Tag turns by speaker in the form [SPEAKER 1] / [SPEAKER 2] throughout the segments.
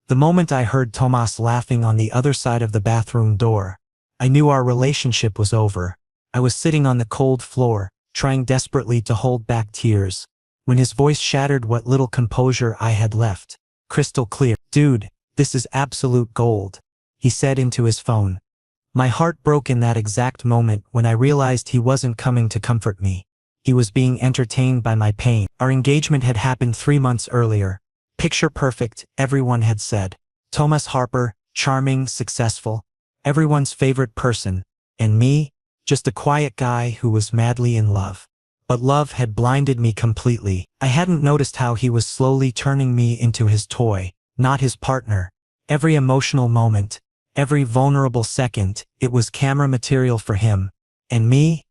[SPEAKER 1] The moment I heard Tomas laughing on the other side of the bathroom door, I knew our relationship was over. I was sitting on the cold floor, trying desperately to hold back tears, when his voice shattered what little composure I had left. Crystal clear. "Dude, this is absolute gold," he said into his phone. My heart broke in that exact moment when I realized he wasn't coming to comfort me. He was being entertained by my pain. Our engagement had happened 3 months earlier. Picture perfect, everyone had said. Thomas Harper, charming, successful, everyone's favorite person, and me, just a quiet guy who was madly in love. But love had blinded me completely. I hadn't noticed how he was slowly turning me into his toy, not his partner. Every emotional moment, every vulnerable second, it was camera material for him. And me?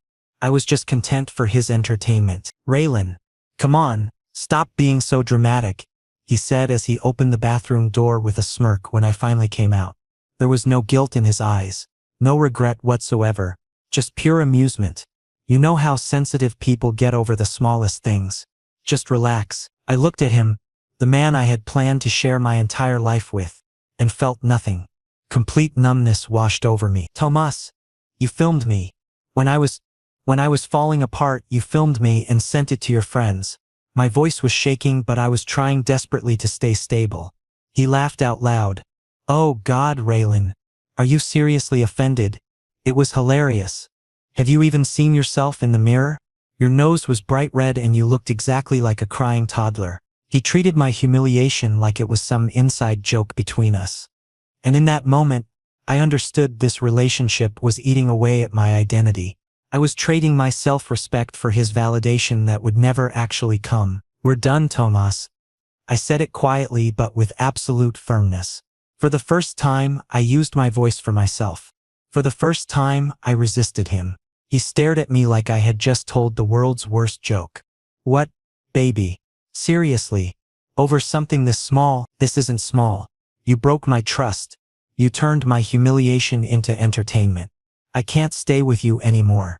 [SPEAKER 1] I was just content for his entertainment. "Raylan, come on, stop being so dramatic," he said as he opened the bathroom door with a smirk when I finally came out. There was no guilt in his eyes, no regret whatsoever, just pure amusement. "You know how sensitive people get over the smallest things. Just relax." I looked at him, the man I had planned to share my entire life with, and felt nothing. Complete numbness washed over me. "Tomas, you filmed me. When I was falling apart, you filmed me and sent it to your friends." My voice was shaking, but I was trying desperately to stay stable. He laughed out loud. "Oh God, Raylan, are you seriously offended? It was hilarious. Have you even seen yourself in the mirror? Your nose was bright red and you looked exactly like a crying toddler." He treated my humiliation like it was some inside joke between us. And in that moment, I understood this relationship was eating away at my identity. I was trading my self-respect for his validation that would never actually come. "We're done, Tomas." I said it quietly but with absolute firmness. For the first time, I used my voice for myself. For the first time, I resisted him. He stared at me like I had just told the world's worst joke. "What, baby? Seriously? Over something this small?" "This isn't small. You broke my trust. You turned my humiliation into entertainment. I can't stay with you anymore."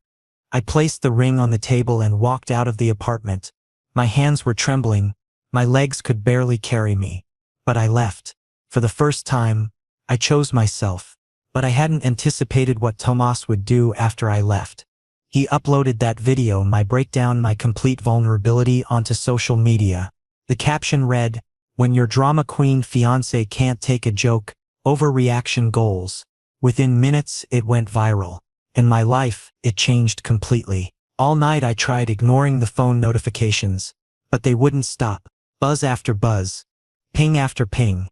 [SPEAKER 1] I placed the ring on the table and walked out of the apartment. My hands were trembling. My legs could barely carry me. But I left. For the first time, I chose myself. But I hadn't anticipated what Tomas would do after I left. He uploaded that video, my breakdown, my complete vulnerability, onto social media. The caption read, "When your drama queen fiancé can't take a joke, overreaction goals." Within minutes, it went viral. In my life, it changed completely. All night I tried ignoring the phone notifications, but they wouldn't stop. Buzz after buzz. Ping after ping.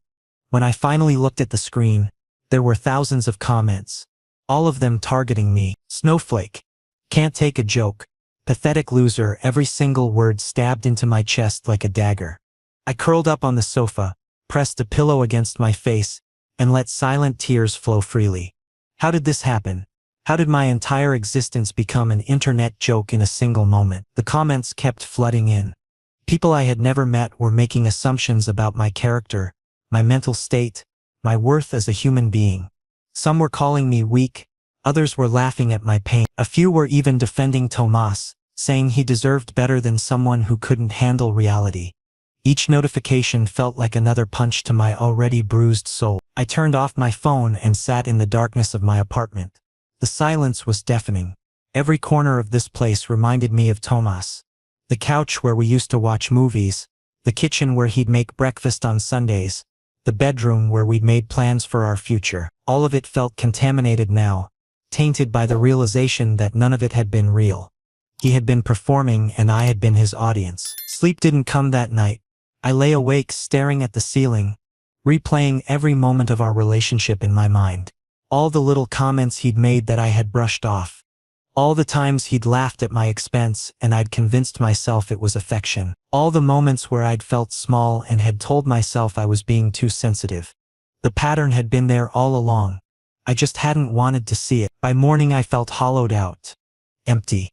[SPEAKER 1] When I finally looked at the screen, there were thousands of comments. All of them targeting me. "Snowflake. Can't take a joke. Pathetic loser." Every single word stabbed into my chest like a dagger. I curled up on the sofa, pressed a pillow against my face, and let silent tears flow freely. How did this happen? How did my entire existence become an internet joke in a single moment? The comments kept flooding in. People I had never met were making assumptions about my character, my mental state, my worth as a human being. Some were calling me weak, others were laughing at my pain. A few were even defending Tomas, saying he deserved better than someone who couldn't handle reality. Each notification felt like another punch to my already bruised soul. I turned off my phone and sat in the darkness of my apartment. The silence was deafening. Every corner of this place reminded me of Tomas. The couch where we used to watch movies, the kitchen where he'd make breakfast on Sundays, the bedroom where we'd made plans for our future. All of it felt contaminated now, tainted by the realization that none of it had been real. He had been performing and I had been his audience. Sleep didn't come that night. I lay awake staring at the ceiling, replaying every moment of our relationship in my mind. All the little comments he'd made that I had brushed off. All the times he'd laughed at my expense and I'd convinced myself it was affection. All the moments where I'd felt small and had told myself I was being too sensitive. The pattern had been there all along. I just hadn't wanted to see it. By morning I felt hollowed out. Empty.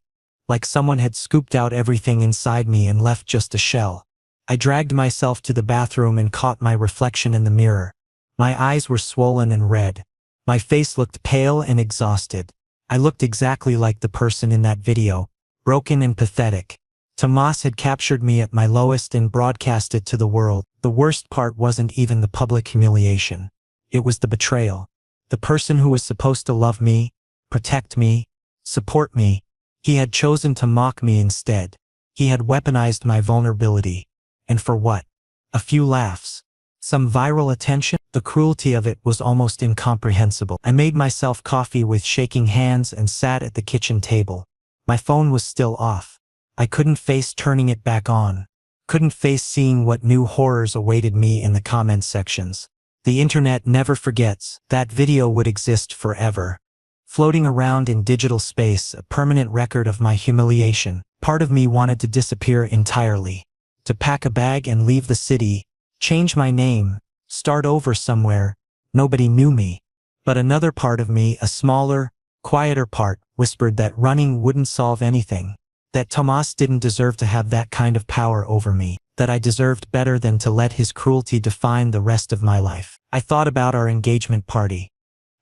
[SPEAKER 1] Like someone had scooped out everything inside me and left just a shell. I dragged myself to the bathroom and caught my reflection in the mirror. My eyes were swollen and red. My face looked pale and exhausted. I looked exactly like the person in that video, broken and pathetic. Tomas had captured me at my lowest and broadcast it to the world. The worst part wasn't even the public humiliation. It was the betrayal. The person who was supposed to love me, protect me, support me, he had chosen to mock me instead. He had weaponized my vulnerability. And for what? A few laughs. Some viral attention? The cruelty of it was almost incomprehensible. I made myself coffee with shaking hands and sat at the kitchen table. My phone was still off. I couldn't face turning it back on. Couldn't face seeing what new horrors awaited me in the comment sections. The internet never forgets. That video would exist forever. Floating around in digital space, a permanent record of my humiliation. Part of me wanted to disappear entirely. To pack a bag and leave the city, change my name, start over somewhere. Nobody knew me. But another part of me, a smaller, quieter part, whispered that running wouldn't solve anything. That Tomas didn't deserve to have that kind of power over me. That I deserved better than to let his cruelty define the rest of my life. I thought about our engagement party.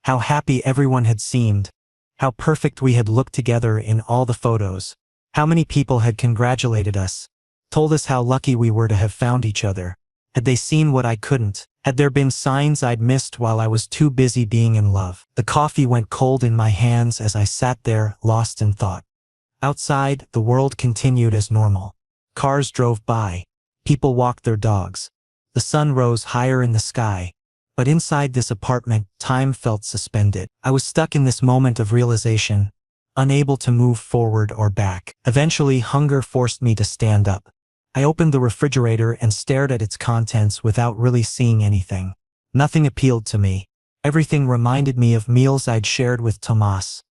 [SPEAKER 1] How happy everyone had seemed. How perfect we had looked together in all the photos. How many people had congratulated us. Told us how lucky we were to have found each other. Had they seen what I couldn't? Had there been signs I'd missed while I was too busy being in love? The coffee went cold in my hands as I sat there, lost in thought. Outside, the world continued as normal. Cars drove by. People walked their dogs. The sun rose higher in the sky. But inside this apartment, time felt suspended. I was stuck in this moment of realization, unable to move forward or back. Eventually, hunger forced me to stand up. I opened the refrigerator and stared at its contents without really seeing anything. Nothing appealed to me. Everything reminded me of meals I'd shared with Tomas.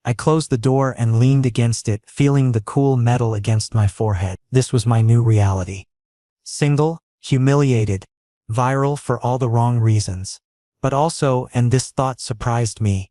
[SPEAKER 1] I closed the door and leaned against it, feeling the cool metal against my forehead. This was my new reality. Single, humiliated, viral for all the wrong reasons. But also, and this thought surprised me,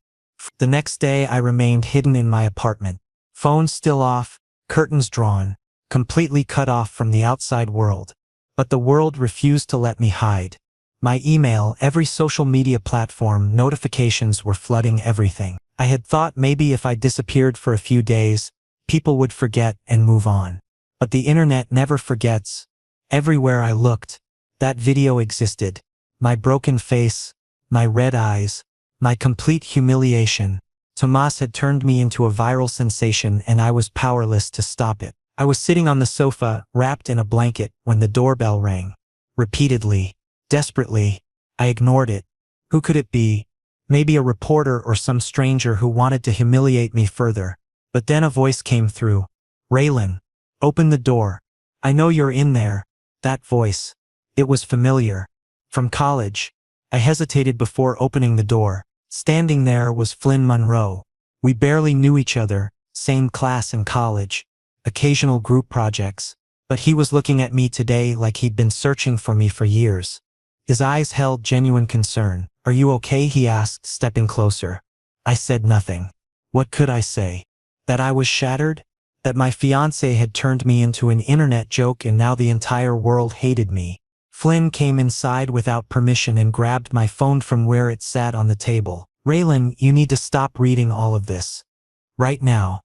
[SPEAKER 1] the next day I remained hidden in my apartment. Phone still off, curtains drawn, completely cut off from the outside world. But the world refused to let me hide. My email, every social media platform, notifications were flooding everything. I had thought maybe if I disappeared for a few days, people would forget and move on. But the internet never forgets. Everywhere I looked, that video existed. My broken face, my red eyes, my complete humiliation. Tomas had turned me into a viral sensation and I was powerless to stop it. I was sitting on the sofa, wrapped in a blanket, when the doorbell rang. Repeatedly, desperately, I ignored it. Who could it be? Maybe a reporter or some stranger who wanted to humiliate me further. But then a voice came through. Raylan, open the door. I know you're in there. That voice. It was familiar. From college. I hesitated before opening the door. Standing there was Flynn Monroe. We barely knew each other, same class in college, occasional group projects, but he was looking at me today like he'd been searching for me for years. His eyes held genuine concern. Are you okay? He asked, stepping closer. I said nothing. What could I say? That I was shattered? That my fiancé had turned me into an internet joke and now the entire world hated me? Flynn came inside without permission and grabbed my phone from where it sat on the table. Raylan, you need to stop reading all of this. Right now.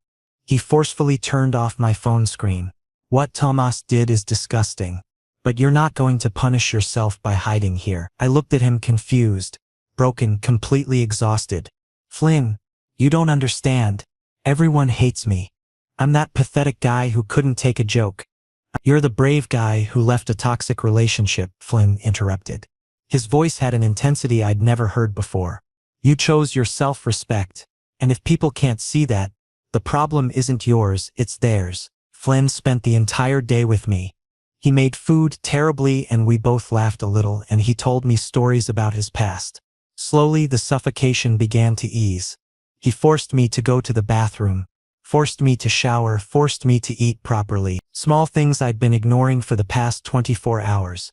[SPEAKER 1] He forcefully turned off my phone screen. What Tomas did is disgusting. But you're not going to punish yourself by hiding here. I looked at him confused, broken, completely exhausted. Flynn, you don't understand. Everyone hates me. I'm that pathetic guy who couldn't take a joke. You're the brave guy who left a toxic relationship, Flynn interrupted. His voice had an intensity I'd never heard before. You chose your self-respect. And if people can't see that, the problem isn't yours, it's theirs. Flynn spent the entire day with me. He made food terribly and we both laughed a little and he told me stories about his past. Slowly the suffocation began to ease. He forced me to go to the bathroom, forced me to shower, forced me to eat properly. Small things I'd been ignoring for the past 24 hours.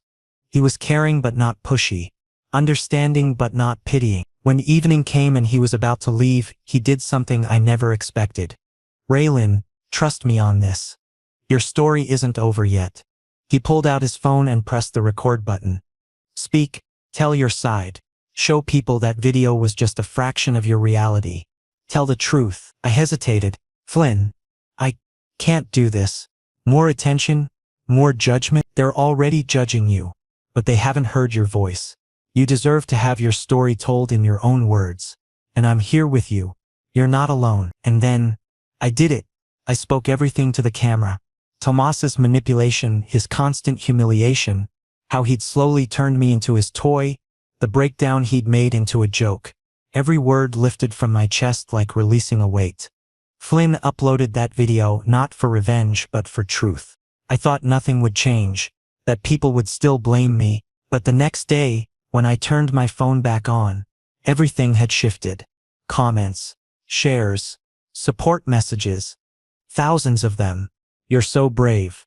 [SPEAKER 1] He was caring but not pushy, understanding but not pitying. When evening came and he was about to leave, he did something I never expected. Raylan, trust me on this. Your story isn't over yet. He pulled out his phone and pressed the record button. Speak, tell your side. Show people that video was just a fraction of your reality. Tell the truth. I hesitated. Flynn, I can't do this. More attention, more judgment. They're already judging you. but they haven't heard your voice. You deserve to have your story told in your own words. And I'm here with you. You're not alone. And then, I did it. I spoke everything to the camera. Tomas's manipulation, his constant humiliation, how he'd slowly turned me into his toy, the breakdown he'd made into a joke. Every word lifted from my chest like releasing a weight. Flynn uploaded that video not for revenge but for truth. I thought nothing would change, that people would still blame me, but the next day, when I turned my phone back on, everything had shifted. Comments, shares, support messages. Thousands of them. You're so brave.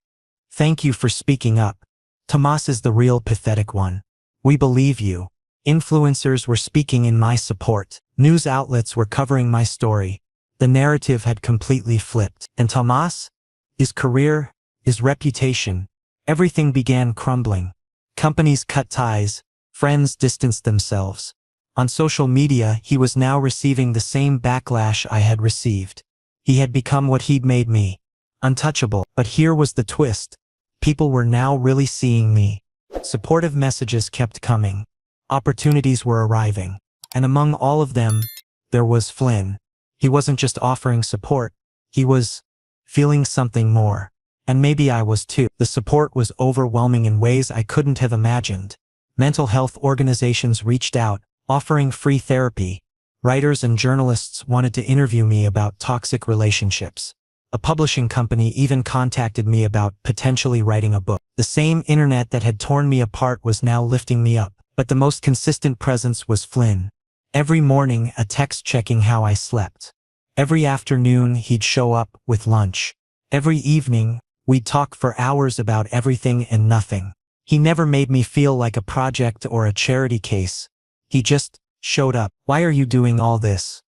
[SPEAKER 1] Thank you for speaking up. Tomas is the real pathetic one. We believe you. Influencers were speaking in my support. News outlets were covering my story. The narrative had completely flipped. And Tomas? His career, his reputation, everything began crumbling. Companies cut ties, friends distanced themselves. On social media, he was now receiving the same backlash I had received. He had become what he'd made me, untouchable. But here was the twist. People were now really seeing me. Supportive messages kept coming. Opportunities were arriving. And among all of them, there was Flynn. He wasn't just offering support. He was feeling something more. And maybe I was too. The support was overwhelming in ways I couldn't have imagined. Mental health organizations reached out, offering free therapy. Writers and journalists wanted to interview me about toxic relationships. A publishing company even contacted me about potentially writing a book. The same internet that had torn me apart was now lifting me up. But the most consistent presence was Flynn. Every morning, a text checking how I slept. Every afternoon, he'd show up with lunch. Every evening, we'd talk for hours about everything and nothing. He never made me feel like a project or a charity case. He just showed up. Why are you doing all this?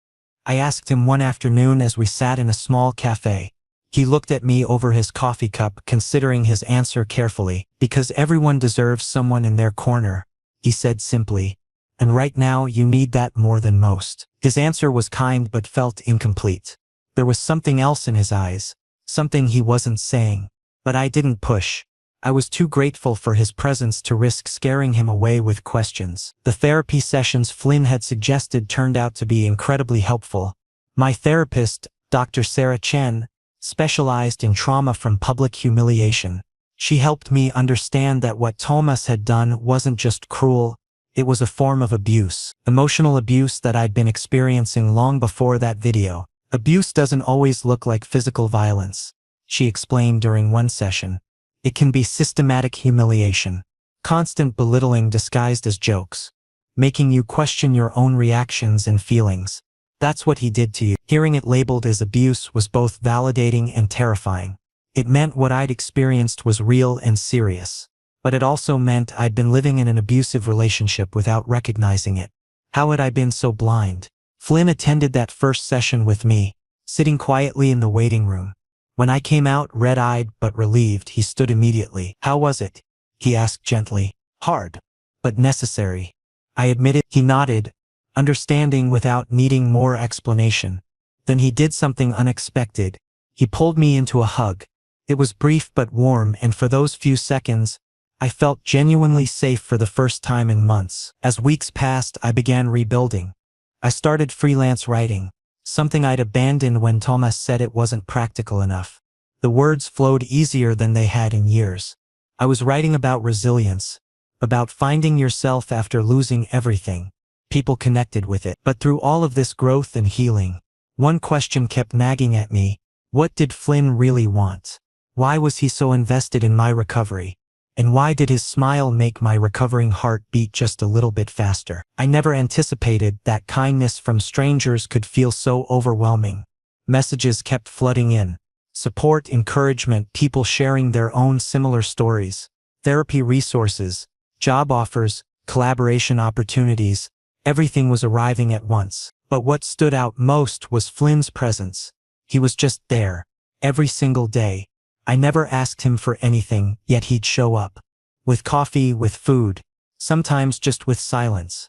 [SPEAKER 1] I asked him one afternoon as we sat in a small cafe. He looked at me over his coffee cup, considering his answer carefully. Because everyone deserves someone in their corner, he said simply. And right now you need that more than most. His answer was kind but felt incomplete. There was something else in his eyes, something he wasn't saying. But I didn't push. I was too grateful for his presence to risk scaring him away with questions. The therapy sessions Flynn had suggested turned out to be incredibly helpful. My therapist, Dr. Sarah Chen, specialized in trauma from public humiliation. She helped me understand that what Tomas had done wasn't just cruel, it was a form of abuse. Emotional abuse that I'd been experiencing long before that video. Abuse doesn't always look like physical violence, she explained during one session. It can be systematic humiliation, constant belittling disguised as jokes, making you question your own reactions and feelings. That's what he did to you. Hearing it labeled as abuse was both validating and terrifying. It meant what I'd experienced was real and serious. But it also meant I'd been living in an abusive relationship without recognizing it. How had I been so blind? Flynn attended that first session with me, sitting quietly in the waiting room. When I came out red-eyed but relieved, he stood immediately. How was it? He asked gently. Hard, but necessary. I admitted. He nodded, understanding without needing more explanation. Then he did something unexpected. He pulled me into a hug. It was brief but warm, and for those few seconds, I felt genuinely safe for the first time in months. As weeks passed, I began rebuilding. I started freelance writing, something I'd abandoned when Tomas said it wasn't practical enough. The words flowed easier than they had in years. I was writing about resilience, about finding yourself after losing everything. People connected with it. But through all of this growth and healing, one question kept nagging at me. What did Flynn really want? Why was he so invested in my recovery? And why did his smile make my recovering heart beat just a little bit faster? I never anticipated that kindness from strangers could feel so overwhelming. Messages kept flooding in. Support, encouragement, people sharing their own similar stories. Therapy resources, job offers, collaboration opportunities. Everything was arriving at once. But what stood out most was Flynn's presence. He was just there, every single day. I never asked him for anything, yet he'd show up. With coffee, with food, sometimes just with silence.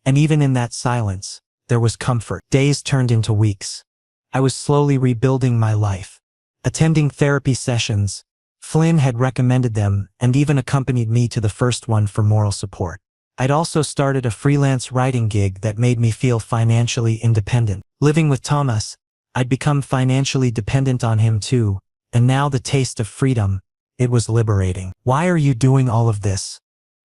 [SPEAKER 1] And even in that silence, there was comfort. Days turned into weeks. I was slowly rebuilding my life. Attending therapy sessions, Flynn had recommended them and even accompanied me to the first one for moral support. I'd also started a freelance writing gig that made me feel financially independent. Living with Thomas, I'd become financially dependent on him too, and now the taste of freedom, it was liberating. "Why are you doing all of this?"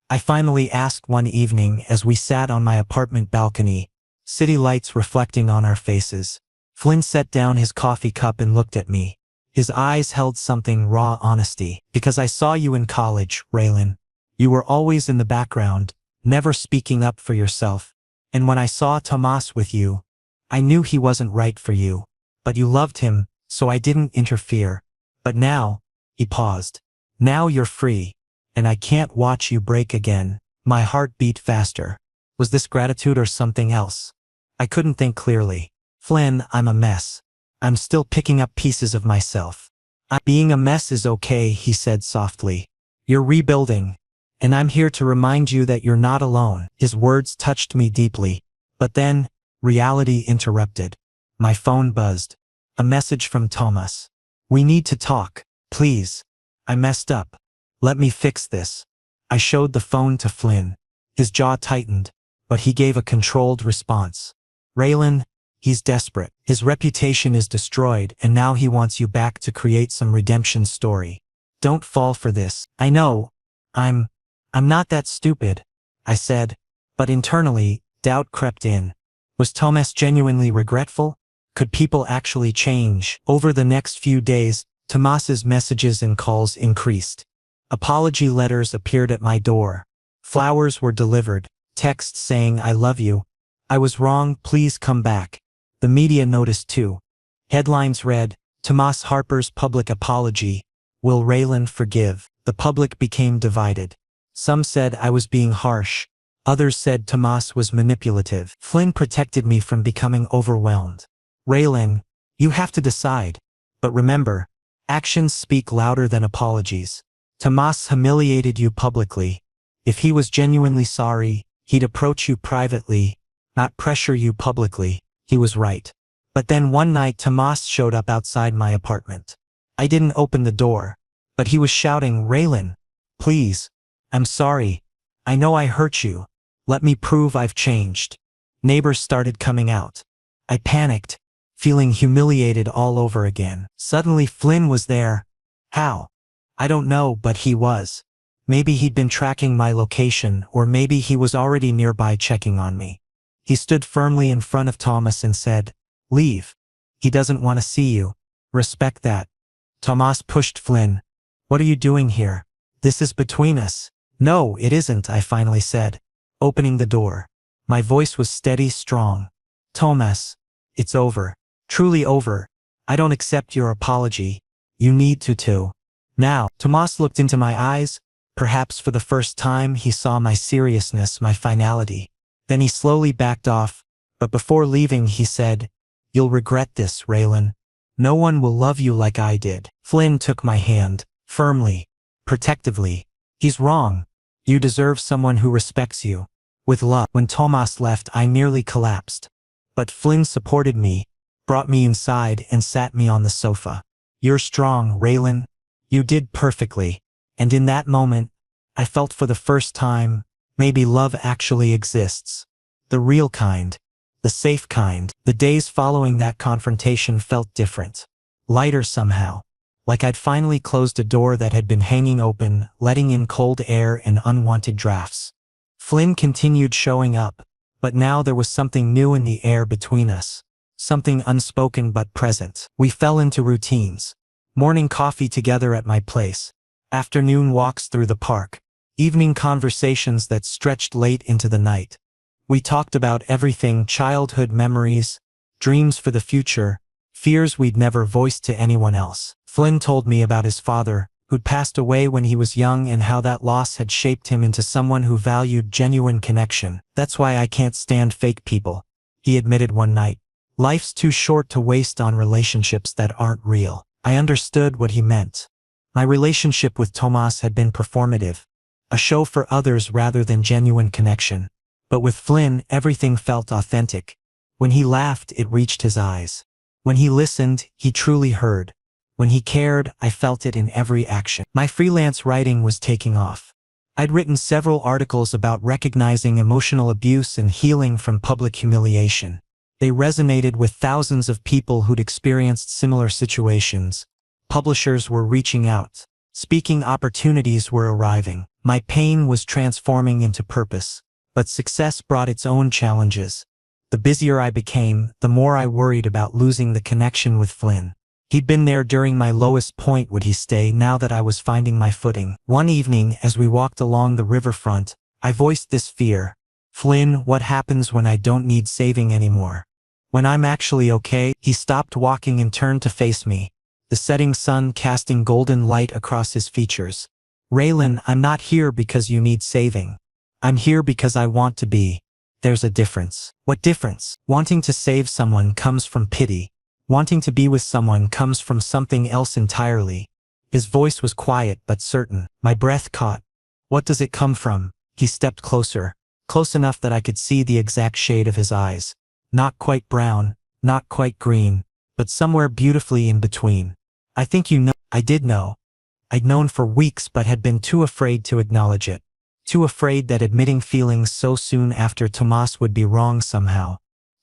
[SPEAKER 1] I finally asked one evening as we sat on my apartment balcony, city lights reflecting on our faces. Flynn set down his coffee cup and looked at me. His eyes held something raw honesty. "Because I saw you in college, Raylan. You were always in the background, never speaking up for yourself. And when I saw Tomas with you, I knew he wasn't right for you. But you loved him, so I didn't interfere. But now," he paused, "now you're free. And I can't watch you break again." My heart beat faster. Was this gratitude or something else? I couldn't think clearly. "Flynn, I'm a mess. I'm still picking up pieces of myself." "Being a mess is okay," he said softly. "You're rebuilding. And I'm here to remind you that you're not alone." His words touched me deeply. But then, reality interrupted. My phone buzzed. A message from Thomas. "We need to talk. Please. I messed up. Let me fix this." I showed the phone to Flynn. His jaw tightened, but he gave a controlled response. "Raylan, he's desperate. His reputation is destroyed and now he wants you back to create some redemption story. Don't fall for this." "I know. I'm not that stupid," I said, but internally, doubt crept in. Was Thomas genuinely regretful? Could people actually change? Over the next few days, Tomas's messages and calls increased. Apology letters appeared at my door. Flowers were delivered, texts saying "I love you. I was wrong, please come back." The media noticed too. Headlines read, "Tomas Harper's public apology. Will Raylan forgive?" The public became divided. Some said I was being harsh. Others said Tomas was manipulative. Flynn protected me from becoming overwhelmed. "Raylan, you have to decide. But remember, actions speak louder than apologies. Tomas humiliated you publicly. If he was genuinely sorry, he'd approach you privately, not pressure you publicly." He was right. But then one night Tomas showed up outside my apartment. I didn't open the door, but he was shouting, "Raylan, please. I'm sorry. I know I hurt you. Let me prove I've changed." Neighbors started coming out. I panicked, feeling humiliated all over again. Suddenly Flynn was there. How? I don't know, but he was. Maybe he'd been tracking my location, or maybe he was already nearby checking on me. He stood firmly in front of Thomas and said, "Leave. He doesn't want to see you. Respect that." Thomas pushed Flynn. "What are you doing here? This is between us." "No, it isn't," I finally said, opening the door. My voice was steady, strong. "Thomas, it's over. Truly over. I don't accept your apology. You need to too." Now, Thomas looked into my eyes. Perhaps for the first time he saw my seriousness, my finality. Then he slowly backed off, but before leaving he said, "You'll regret this, Raylan. No one will love you like I did." Flynn took my hand, firmly, protectively. "He's wrong. You deserve someone who respects you. With love." When Thomas left, I nearly collapsed. But Flynn supported me, brought me inside and sat me on the sofa. "You're strong, Raylan. You did perfectly." And in that moment, I felt for the first time, maybe love actually exists. The real kind. The safe kind. The days following that confrontation felt different. Lighter somehow. Like I'd finally closed a door that had been hanging open, letting in cold air and unwanted drafts. Flynn continued showing up, but now there was something new in the air between us. Something unspoken but present. We fell into routines. Morning coffee together at my place. Afternoon walks through the park. Evening conversations that stretched late into the night. We talked about everything: childhood memories, dreams for the future, fears we'd never voiced to anyone else. Flynn told me about his father, who'd passed away when he was young, and how that loss had shaped him into someone who valued genuine connection. "That's why I can't stand fake people," he admitted one night. "Life's too short to waste on relationships that aren't real." I understood what he meant. My relationship with Tomas had been performative, a show for others rather than genuine connection. But with Flynn, everything felt authentic. When he laughed, it reached his eyes. When he listened, he truly heard. When he cared, I felt it in every action. My freelance writing was taking off. I'd written several articles about recognizing emotional abuse and healing from public humiliation. They resonated with thousands of people who'd experienced similar situations. Publishers were reaching out. Speaking opportunities were arriving. My pain was transforming into purpose. But success brought its own challenges. The busier I became, the more I worried about losing the connection with Flynn. He'd been there during my lowest point. Would he stay now that I was finding my footing? One evening, as we walked along the riverfront, I voiced this fear. Flynn, what happens when I don't need saving anymore? When I'm actually okay? He stopped walking and turned to face me, the setting sun casting golden light across his features. Raylan, I'm not here because you need saving. I'm here because I want to be. There's a difference. What difference? Wanting to save someone comes from pity. Wanting to be with someone comes from something else entirely. His voice was quiet but certain. My breath caught. What does it come from? He stepped closer, close enough that I could see the exact shade of his eyes. Not quite brown, not quite green, but somewhere beautifully in between. I think you know. I did know. I'd known for weeks but had been too afraid to acknowledge it. Too afraid that admitting feelings so soon after Tomas would be wrong somehow.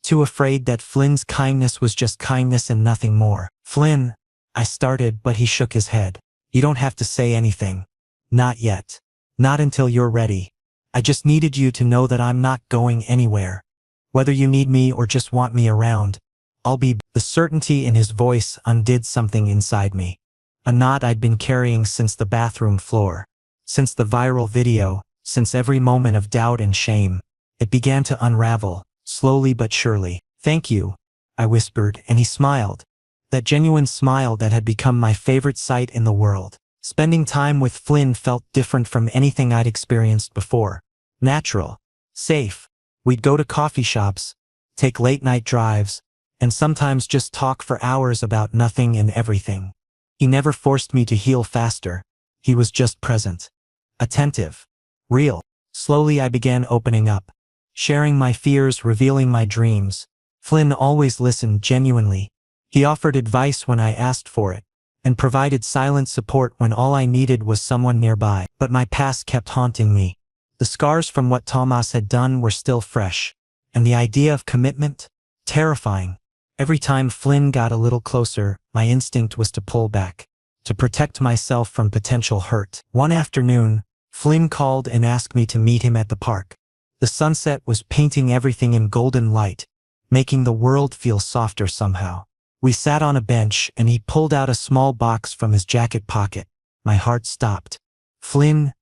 [SPEAKER 1] Too afraid that Flynn's kindness was just kindness and nothing more. Flynn, I started, but he shook his head. You don't have to say anything. Not yet. Not until you're ready. I just needed you to know that I'm not going anywhere. Whether you need me or just want me around, I'll be. The certainty in his voice undid something inside me. A knot I'd been carrying since the bathroom floor. Since the viral video, since every moment of doubt and shame. It began to unravel. Slowly but surely. Thank you, I whispered, and he smiled. That genuine smile that had become my favorite sight in the world. Spending time with Flynn felt different from anything I'd experienced before. Natural. Safe. We'd go to coffee shops, take late-night drives, and sometimes just talk for hours about nothing and everything. He never forced me to heal faster. He was just present. Attentive. Real. Slowly I began opening up. Sharing my fears, revealing my dreams. Flynn always listened genuinely. He offered advice when I asked for it, and provided silent support when all I needed was someone nearby. But my past kept haunting me. The scars from what Tomas had done were still fresh, and the idea of commitment? Terrifying. Every time Flynn got a little closer, my instinct was to pull back, to protect myself from potential hurt. One afternoon, Flynn called and asked me to meet him at the park. The sunset was painting everything in golden light, making the world feel softer somehow. We sat on a bench and he pulled out a small box from his jacket pocket. My heart stopped. Flynn,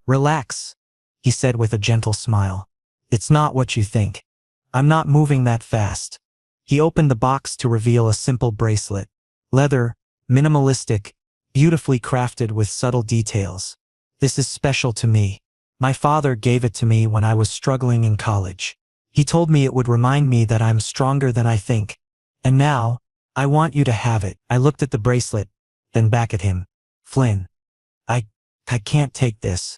[SPEAKER 1] relax, he said with a gentle smile. It's not what you think. I'm not moving that fast. He opened the box to reveal a simple bracelet. Leather, minimalistic, beautifully crafted with subtle details. This is special to me. My father gave it to me when I was struggling in college. He told me it would remind me that I'm stronger than I think. And now, I want you to have it. I looked at the bracelet, then back at him. Flynn, I can't take this.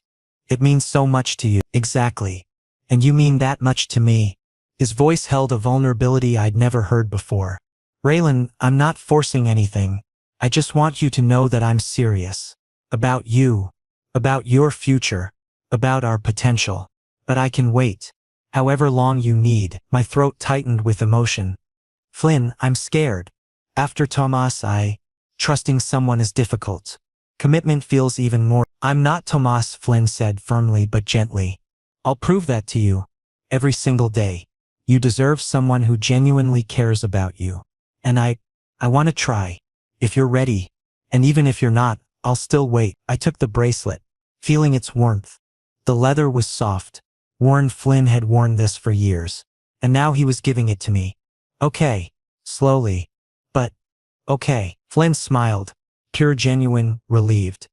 [SPEAKER 1] It means so much to you. Exactly. And you mean that much to me. His voice held a vulnerability I'd never heard before. Raylan, I'm not forcing anything. I just want you to know that I'm serious. About you. About your future. About our potential. But I can wait. However long you need. My throat tightened with emotion. Flynn, I'm scared. After Tomas, trusting someone is difficult. Commitment feels even more. I'm not Tomas, Flynn said firmly but gently. I'll prove that to you. Every single day. You deserve someone who genuinely cares about you. And I want to try. If you're ready. And even if you're not, I'll still wait. I took the bracelet, feeling its warmth. The leather was soft. Flynn had worn this for years. And now he was giving it to me. Okay. Slowly. But, okay. Flynn smiled. Pure, genuine, relieved.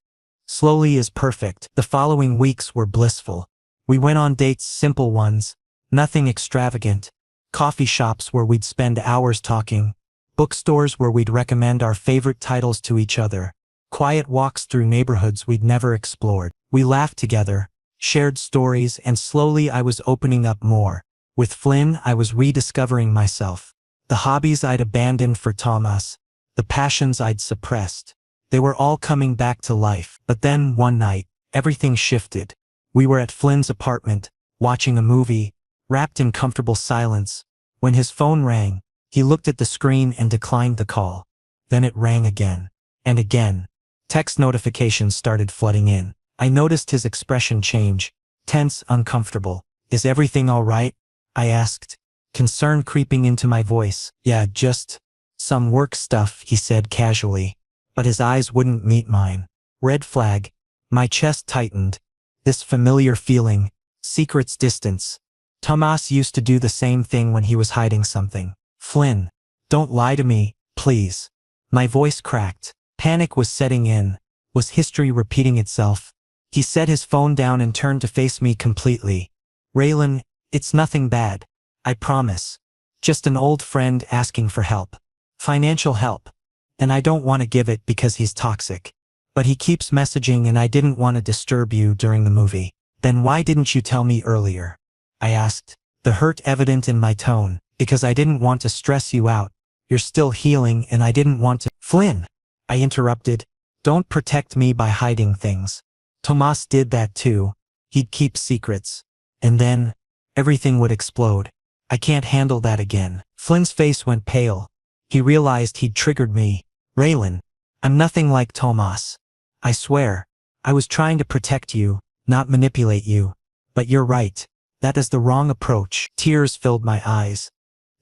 [SPEAKER 1] Slowly is perfect. The following weeks were blissful. We went on dates, simple ones. Nothing extravagant. Coffee shops where we'd spend hours talking. Bookstores where we'd recommend our favorite titles to each other. Quiet walks through neighborhoods we'd never explored. We laughed together. Shared stories, and slowly I was opening up more. With Flynn, I was rediscovering myself. The hobbies I'd abandoned for Tomas. the passions I'd suppressed. They were all coming back to life. But then, one night, everything shifted. We were at Flynn's apartment, watching a movie, wrapped in comfortable silence. When his phone rang, he looked at the screen and declined the call. Then it rang again. And again. Text notifications started flooding in. I noticed his expression change. Tense, uncomfortable. "Is everything all right?" I asked, concern creeping into my voice. "Yeah, just some work stuff," he said casually. But his eyes wouldn't meet mine. Red flag. My chest tightened. This familiar feeling. Secrets, distance. Tomas used to do the same thing when he was hiding something. "Flynn, don't lie to me, please." My voice cracked. Panic was setting in. Was history repeating itself? He set his phone down and turned to face me completely. "Raylan, it's nothing bad. I promise. Just an old friend asking for help. Financial help. And I don't want to give it because he's toxic. But he keeps messaging and I didn't want to disturb you during the movie." "Then why didn't you tell me earlier?" I asked, the hurt evident in my tone. "Because I didn't want to stress you out. You're still healing and I didn't want to—" "Flynn!" I interrupted. "Don't protect me by hiding things. Tomas did that too. He'd keep secrets. And then, everything would explode. I can't handle that again." Flynn's face went pale. He realized he'd triggered me. "Raylan, I'm nothing like Tomas. I swear. I was trying to protect you, not manipulate you. But you're right. That is the wrong approach." Tears filled my eyes.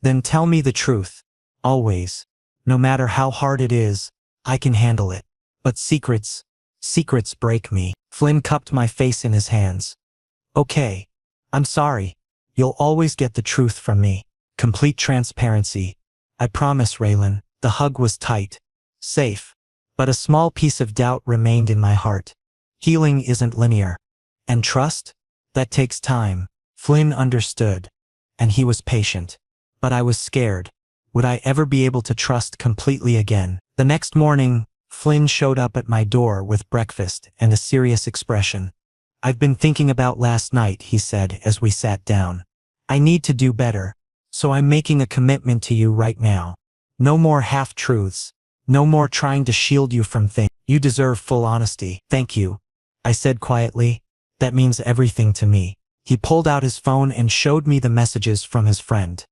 [SPEAKER 1] "Then tell me the truth. Always. No matter how hard it is, I can handle it. But secrets break me." Flynn cupped my face in his hands. "Okay. I'm sorry. You'll always get the truth from me. Complete transparency. I promise, Raylan." The hug was tight. Safe. But a small piece of doubt remained in my heart. Healing isn't linear. And trust? That takes time. Flynn understood. And he was patient. But I was scared. Would I ever be able to trust completely again? The next morning, Flynn showed up at my door with breakfast and a serious expression. "I've been thinking about last night," he said as we sat down. "I need to do better. So I'm making a commitment to you right now. No more half-truths. No more trying to shield you from things. You deserve full honesty." "Thank you," I said quietly. "That means everything to me." He pulled out his phone and showed me the messages from his friend.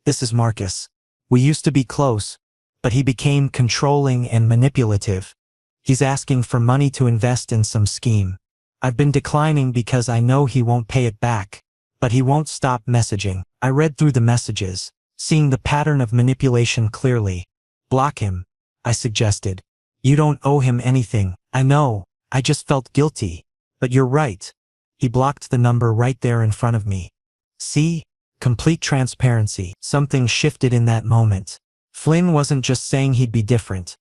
[SPEAKER 1] "This is Marcus. We used to be close, but he became controlling and manipulative. He's asking for money to invest in some scheme. I've been declining because I know he won't pay it back, but he won't stop messaging." I read through the messages, seeing the pattern of manipulation clearly. "Block him," I suggested. "You don't owe him anything." "I know, I just felt guilty. But you're right." He blocked the number right there in front of me. See? Complete transparency. Something shifted in that moment. Flynn wasn't just saying he'd be different.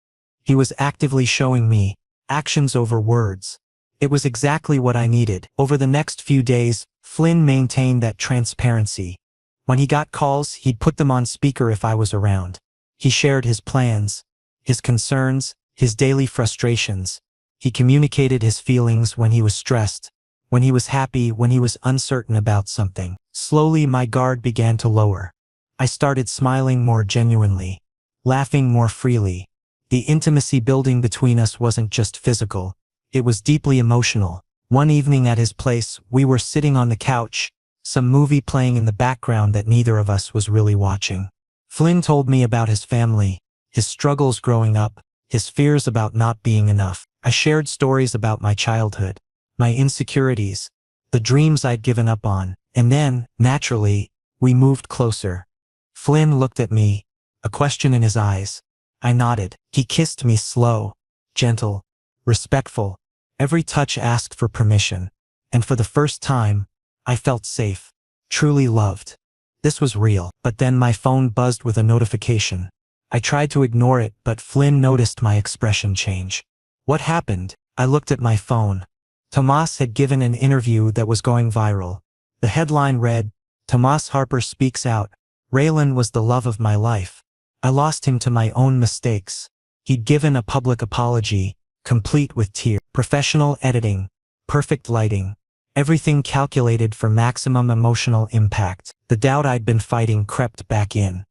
[SPEAKER 1] He was actively showing me, actions over words. It was exactly what I needed. Over the next few days, Flynn maintained that transparency. When he got calls, he'd put them on speaker if I was around. He shared his plans, his concerns, his daily frustrations. He communicated his feelings when he was stressed, when he was happy, when he was uncertain about something. Slowly, my guard began to lower. I started smiling more genuinely, laughing more freely. The intimacy building between us wasn't just physical. It was deeply emotional. One evening at his place, we were sitting on the couch, some movie playing in the background that neither of us was really watching. Flynn told me about his family, his struggles growing up, his fears about not being enough. I shared stories about my childhood, my insecurities, the dreams I'd given up on. And then, naturally, we moved closer. Flynn looked at me, a question in his eyes. I nodded. He kissed me slow, gentle, respectful. Every touch asked for permission. And for the first time, I felt safe, truly loved. This was real. But then my phone buzzed with a notification. I tried to ignore it, but Flynn noticed my expression change. What happened? I looked at my phone. Tomas had given an interview that was going viral. The headline read, "Tomas Harper speaks out. Raylan was the love of my life. I lost him to my own mistakes." He'd given a public apology, complete with tears, professional editing, perfect lighting, everything calculated for maximum emotional impact. The doubt I'd been fighting crept back in.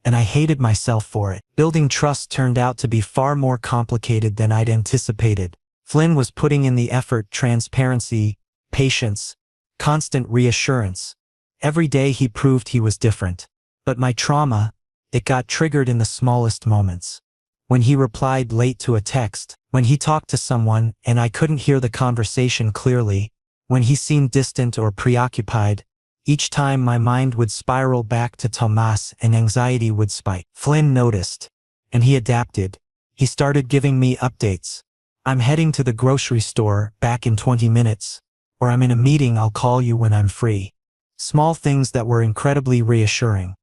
[SPEAKER 1] and I hated myself for it. Building trust turned out to be far more complicated than I'd anticipated. Flynn was putting in the effort, transparency, patience, constant reassurance. Every day he proved he was different. But my trauma, it got triggered in the smallest moments. When he replied late to a text, when he talked to someone and I couldn't hear the conversation clearly, when he seemed distant or preoccupied, each time my mind would spiral back to Tomas and anxiety would spike. Flynn noticed, and he adapted. He started giving me updates. I'm heading to the grocery store, back in 20 minutes. Or I'm in a meeting, I'll call you when I'm free. Small things that were incredibly reassuring.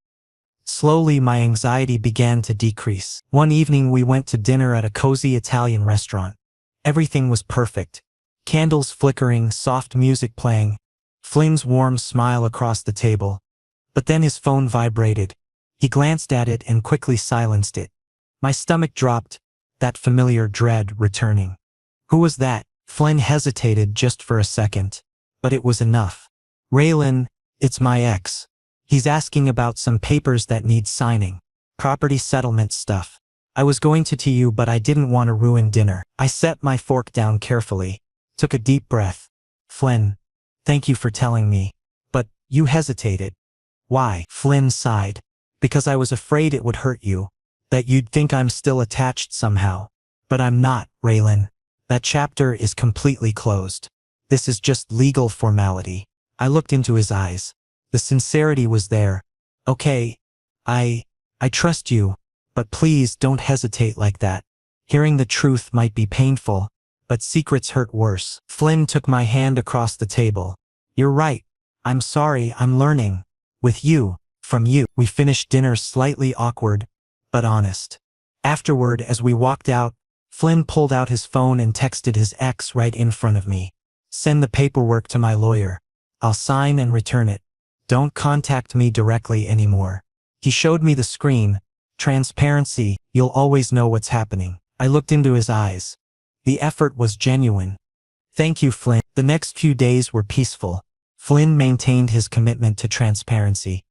[SPEAKER 1] Slowly my anxiety began to decrease. One evening we went to dinner at a cozy Italian restaurant. Everything was perfect. Candles flickering, soft music playing, Flynn's warm smile across the table. But then his phone vibrated. He glanced at it and quickly silenced it. My stomach dropped, that familiar dread returning. Who was that? Flynn hesitated just for a second. But it was enough. Raylan, it's my ex. He's asking about some papers that need signing. Property settlement stuff. I was going to you but I didn't want to ruin dinner. I set my fork down carefully. Took a deep breath. Flynn, thank you for telling me. But you hesitated. Why? Flynn sighed. Because I was afraid it would hurt you. That you'd think I'm still attached somehow. But I'm not, Raylan. That chapter is completely closed. This is just legal formality. I looked into his eyes. The sincerity was there. Okay, I trust you, but please don't hesitate like that. Hearing the truth might be painful, but secrets hurt worse. Flynn took my hand across the table. You're right. I'm sorry, I'm learning. With you, from you. We finished dinner slightly awkward, but honest. Afterward, as we walked out, Flynn pulled out his phone and texted his ex right in front of me. Send the paperwork to my lawyer. I'll sign and return it. Don't contact me directly anymore. He showed me the screen. Transparency, you'll always know what's happening. I looked into his eyes. The effort was genuine. Thank you, Flynn. The next few days were peaceful. Flynn maintained his commitment to transparency.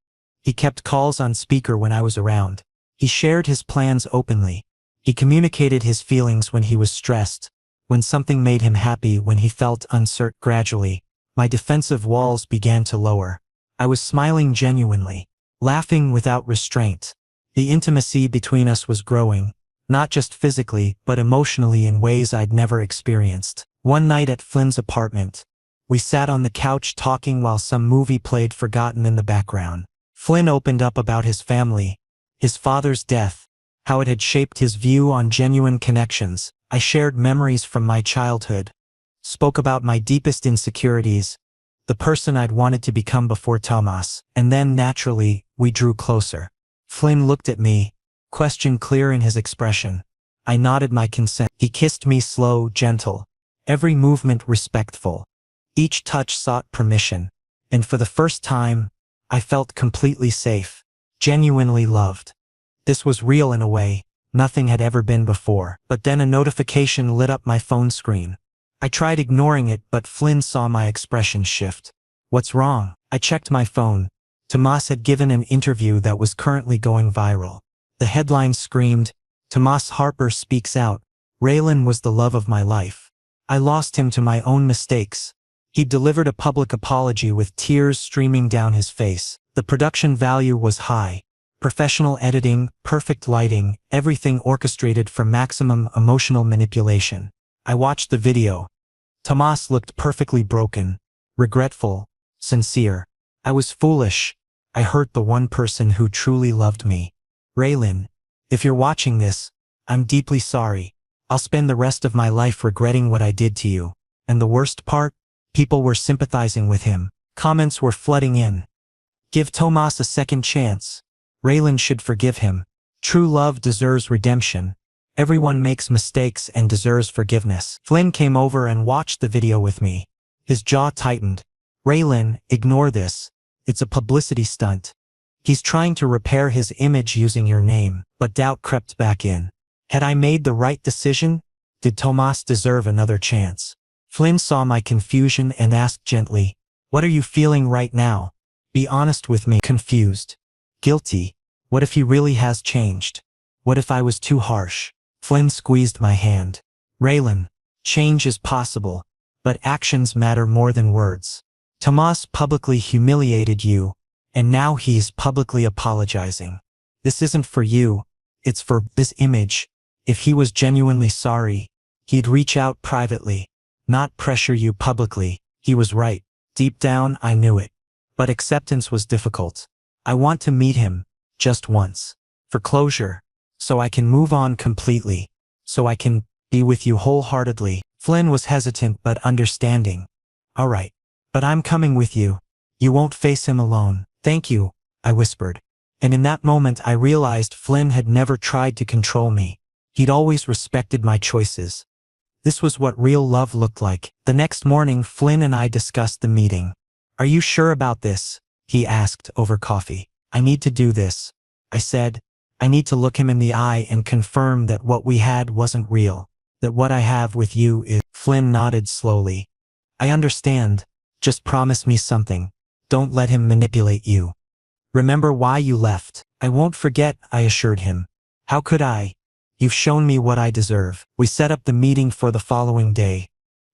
[SPEAKER 1] He kept calls on speaker when I was around. He shared his plans openly. He communicated his feelings when he was stressed, when something made him happy, when he felt uncertain. Gradually, my defensive walls began to lower. I was smiling genuinely, laughing without restraint. The intimacy between us was growing, not just physically, but emotionally in ways I'd never experienced. One night at Flynn's apartment, we sat on the couch talking while some movie played forgotten in the background. Flynn opened up about his family, his father's death, how it had shaped his view on genuine connections. I shared memories from my childhood, spoke about my deepest insecurities, the person I'd wanted to become before Tomas, and then naturally, we drew closer. Flynn looked at me, question clear in his expression. I nodded my consent. He kissed me slow, gentle, every movement respectful. Each touch sought permission, and for the first time, I felt completely safe, genuinely loved. This was real in a way nothing had ever been before. But then a notification lit up my phone screen. I tried ignoring it, but Flynn saw my expression shift. What's wrong? I checked my phone. Tomas had given an interview that was currently going viral. The headline screamed, Tomas Harper speaks out. Raylan was the love of my life. I lost him to my own mistakes. He delivered a public apology with tears streaming down his face. The production value was high. Professional editing, perfect lighting, everything orchestrated for maximum emotional manipulation. I watched the video. Tomas looked perfectly broken, regretful, sincere. I was foolish. I hurt the one person who truly loved me. Raylan, if you're watching this, I'm deeply sorry. I'll spend the rest of my life regretting what I did to you. And the worst part? People were sympathizing with him. Comments were flooding in. Give Tomas a second chance. Raylan should forgive him. True love deserves redemption. Everyone makes mistakes and deserves forgiveness. Flynn came over and watched the video with me. His jaw tightened. Raylan, ignore this. It's a publicity stunt. He's trying to repair his image using your name. But doubt crept back in. Had I made the right decision? Did Tomas deserve another chance? Flynn saw my confusion and asked gently, what are you feeling right now? Be honest with me. Confused. Guilty. What if he really has changed? What if I was too harsh? Flynn squeezed my hand. Raylan, change is possible, but actions matter more than words. Tomas publicly humiliated you, and now he's publicly apologizing. This isn't for you, it's for this image. If he was genuinely sorry, he'd reach out privately, not pressure you publicly. He was right. Deep down, I knew it. But acceptance was difficult. I want to meet him, just once. For closure. So I can move on completely. So I can be with you wholeheartedly. Flynn was hesitant but understanding. All right. But I'm coming with you. You won't face him alone. Thank you, I whispered. And in that moment I realized Flynn had never tried to control me. He'd always respected my choices. This was what real love looked like. The next morning, Flynn and I discussed the meeting. Are you sure about this? He asked over coffee. I need to do this. I said, I need to look him in the eye and confirm that what we had wasn't real. That what I have with you is. Flynn nodded slowly. I understand. Just promise me something. Don't let him manipulate you. Remember why you left. I won't forget, I assured him. How could I? You've shown me what I deserve. We set up the meeting for the following day.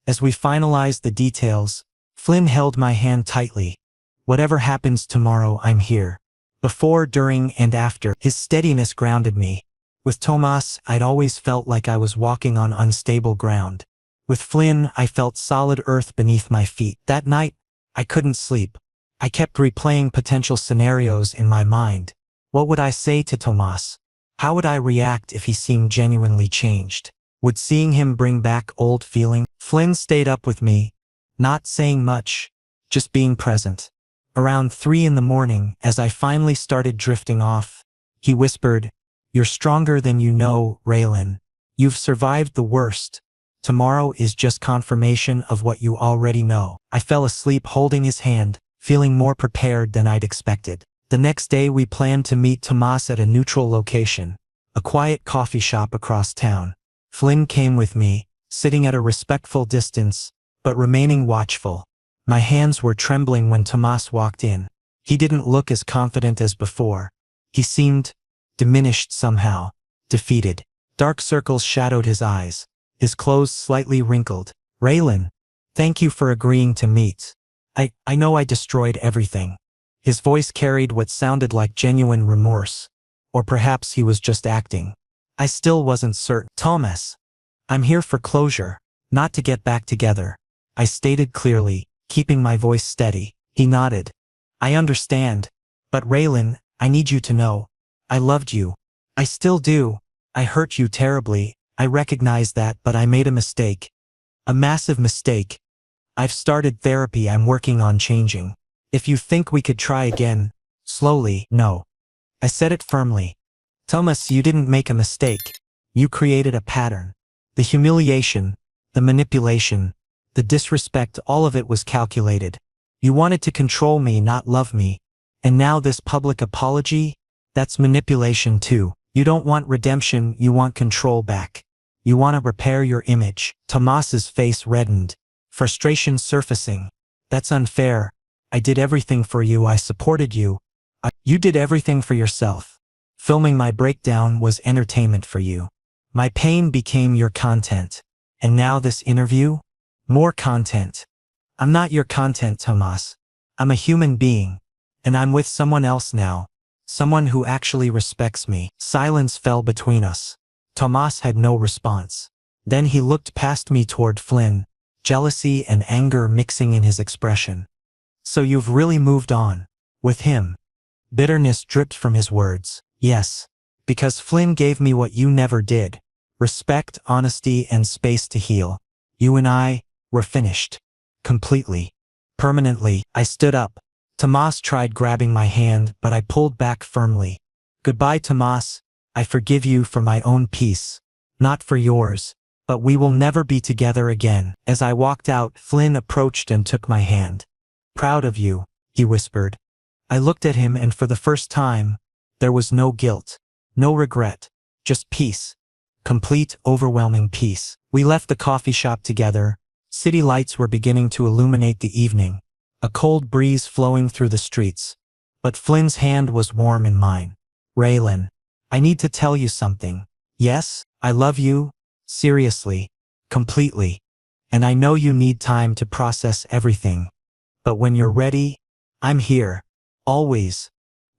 [SPEAKER 1] As we finalized the details, Flynn held my hand tightly. Whatever happens tomorrow, I'm here. Before, during, and after, his steadiness grounded me. With Tomas, I'd always felt like I was walking on unstable ground. With Flynn, I felt solid earth beneath my feet. That night, I couldn't sleep. I kept replaying potential scenarios in my mind. What would I say to Tomas? How would I react if he seemed genuinely changed? Would seeing him bring back old feeling? Flynn stayed up with me, not saying much, just being present. Around 3 a.m, as I finally started drifting off, he whispered, You're stronger than you know, Raylan. You've survived the worst. Tomorrow is just confirmation of what you already know. I fell asleep holding his hand, feeling more prepared than I'd expected. The next day we planned to meet Tomas at a neutral location, a quiet coffee shop across town. Flynn came with me, sitting at a respectful distance, but remaining watchful. My hands were trembling when Tomas walked in. He didn't look as confident as before. He seemed diminished somehow, defeated. Dark circles shadowed his eyes, his clothes slightly wrinkled. Raylan, thank you for agreeing to meet. I know I destroyed everything. His voice carried what sounded like genuine remorse. Or perhaps he was just acting. I still wasn't certain. Tomas, I'm here for closure, not to get back together. I stated clearly, keeping my voice steady. He nodded. I understand. But Raylan, I need you to know. I loved you. I still do. I hurt you terribly. I recognize that, but I made a mistake. A massive mistake. I've started therapy. I'm working on changing. If you think we could try again, slowly, no. I said it firmly. Tomas, you didn't make a mistake. You created a pattern. The humiliation, the manipulation, the disrespect, all of it was calculated. You wanted to control me, not love me. And now this public apology? That's manipulation too. You don't want redemption, you want control back. You want to repair your image. Tomas's face reddened, frustration surfacing. That's unfair. I did everything for you, I supported you. You did everything for yourself. Filming my breakdown was entertainment for you. My pain became your content. And now this interview? More content. I'm not your content, Tomas. I'm a human being. And I'm with someone else now. Someone who actually respects me. Silence fell between us. Tomas had no response. Then he looked past me toward Flynn, jealousy and anger mixing in his expression. So you've really moved on. With him. Bitterness dripped from his words. Yes. Because Flynn gave me what you never did. Respect, honesty, and space to heal. You and I were finished. Completely. Permanently. I stood up. Tomas tried grabbing my hand, but I pulled back firmly. Goodbye, Tomas. I forgive you for my own peace. Not for yours. But we will never be together again. As I walked out, Flynn approached and took my hand. Proud of you, he whispered. I looked at him and for the first time, there was no guilt, no regret, just peace. Complete, overwhelming peace. We left the coffee shop together. City lights were beginning to illuminate the evening, a cold breeze flowing through the streets. But Flynn's hand was warm in mine. Raylan, I need to tell you something. Yes, I love you. Seriously. Completely. And I know you need time to process everything. But when you're ready, I'm here. Always.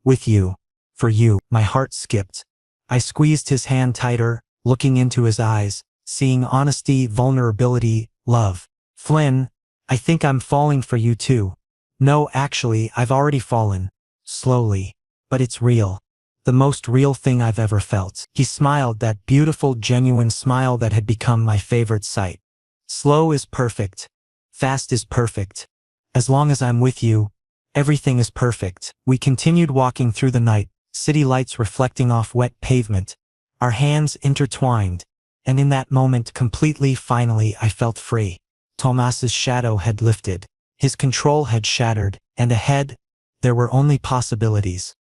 [SPEAKER 1] With you. For you. My heart skipped. I squeezed his hand tighter, looking into his eyes, seeing honesty, vulnerability, love. Flynn, I think I'm falling for you too. No, actually, I've already fallen. Slowly. But it's real. The most real thing I've ever felt. He smiled, that beautiful, genuine smile that had become my favorite sight. Slow is perfect. Fast is perfect. As long as I'm with you, everything is perfect. We continued walking through the night, city lights reflecting off wet pavement, our hands intertwined, and in that moment, finally, I felt free. Tomas's shadow had lifted. His control had shattered, and ahead, there were only possibilities.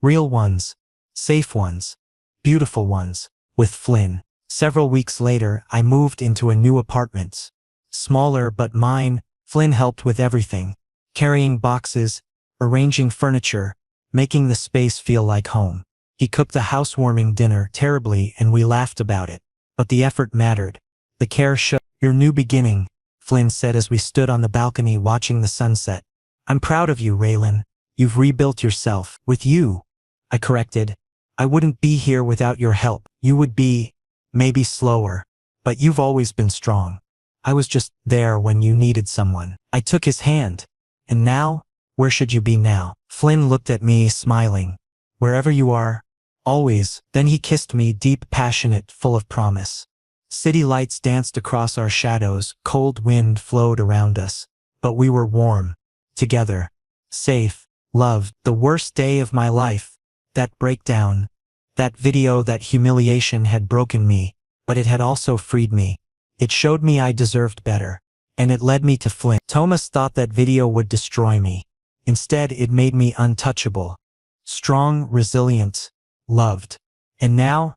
[SPEAKER 1] Real ones. Safe ones. Beautiful ones. With Flynn. Several weeks later, I moved into a new apartment. Smaller but mine. Flynn helped with everything. Carrying boxes, arranging furniture, making the space feel like home. He cooked the housewarming dinner terribly and we laughed about it. But the effort mattered. The care showed. Your new beginning, Flynn said as we stood on the balcony watching the sunset. I'm proud of you, Raylan. You've rebuilt yourself. With you, I corrected. I wouldn't be here without your help. You would be, maybe slower. But you've always been strong. I was just there when you needed someone. I took his hand. And now, where should you be now? Flynn looked at me, smiling. Wherever you are. Always. Then he kissed me, deep, passionate, full of promise. City lights danced across our shadows, cold wind flowed around us. But we were warm. Together. Safe. Loved. The worst day of my life. That breakdown. That video, that humiliation had broken me. But it had also freed me. It showed me I deserved better. And it led me to Flynn. Thomas thought that video would destroy me. Instead, it made me untouchable. Strong, resilient. Loved. And now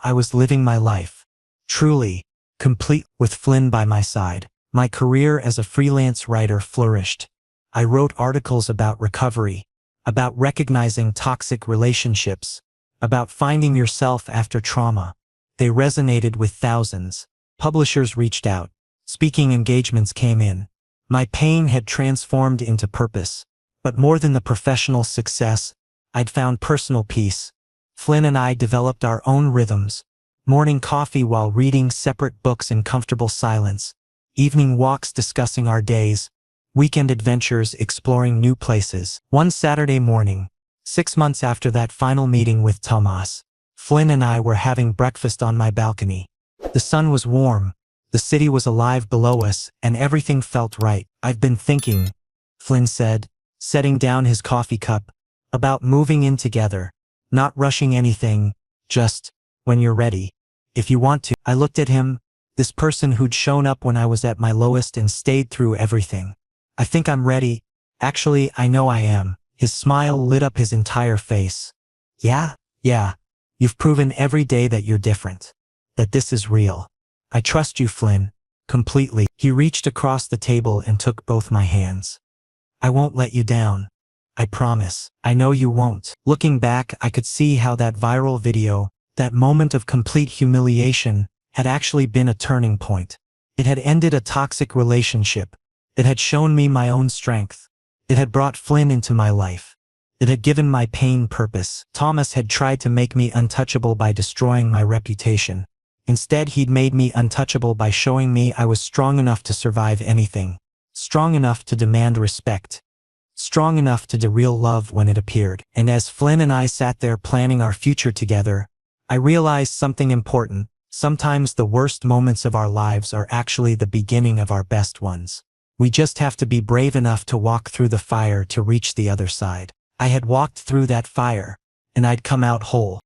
[SPEAKER 1] I was living my life. Truly, complete, with Flynn by my side. My career as a freelance writer flourished. I wrote articles about recovery, about recognizing toxic relationships, about finding yourself after trauma. They resonated with thousands. Publishers reached out. Speaking engagements came in. My pain had transformed into purpose. But more than the professional success, I'd found personal peace. Flynn and I developed our own rhythms. Morning coffee while reading separate books in comfortable silence. Evening walks discussing our days. Weekend adventures exploring new places. One Saturday morning, 6 months after that final meeting with Tomas, Flynn and I were having breakfast on my balcony. The sun was warm, the city was alive below us, and everything felt right. I've been thinking, Flynn said, setting down his coffee cup, about moving in together. Not rushing anything, just, when you're ready. If you want to. I looked at him, this person who'd shown up when I was at my lowest and stayed through everything. I think I'm ready. Actually, I know I am. His smile lit up his entire face. Yeah. You've proven every day that you're different. That this is real. I trust you, Flynn. Completely. He reached across the table and took both my hands. I won't let you down. I promise. I know you won't. Looking back, I could see how that viral video, that moment of complete humiliation, had actually been a turning point. It had ended a toxic relationship. It had shown me my own strength. It had brought Flynn into my life. It had given my pain purpose. Thomas had tried to make me untouchable by destroying my reputation. Instead, he'd made me untouchable by showing me I was strong enough to survive anything. Strong enough to demand respect. Strong enough to do real love when it appeared. And as Flynn and I sat there planning our future together, I realized something important. Sometimes the worst moments of our lives are actually the beginning of our best ones. We just have to be brave enough to walk through the fire to reach the other side. I had walked through that fire, and I'd come out whole.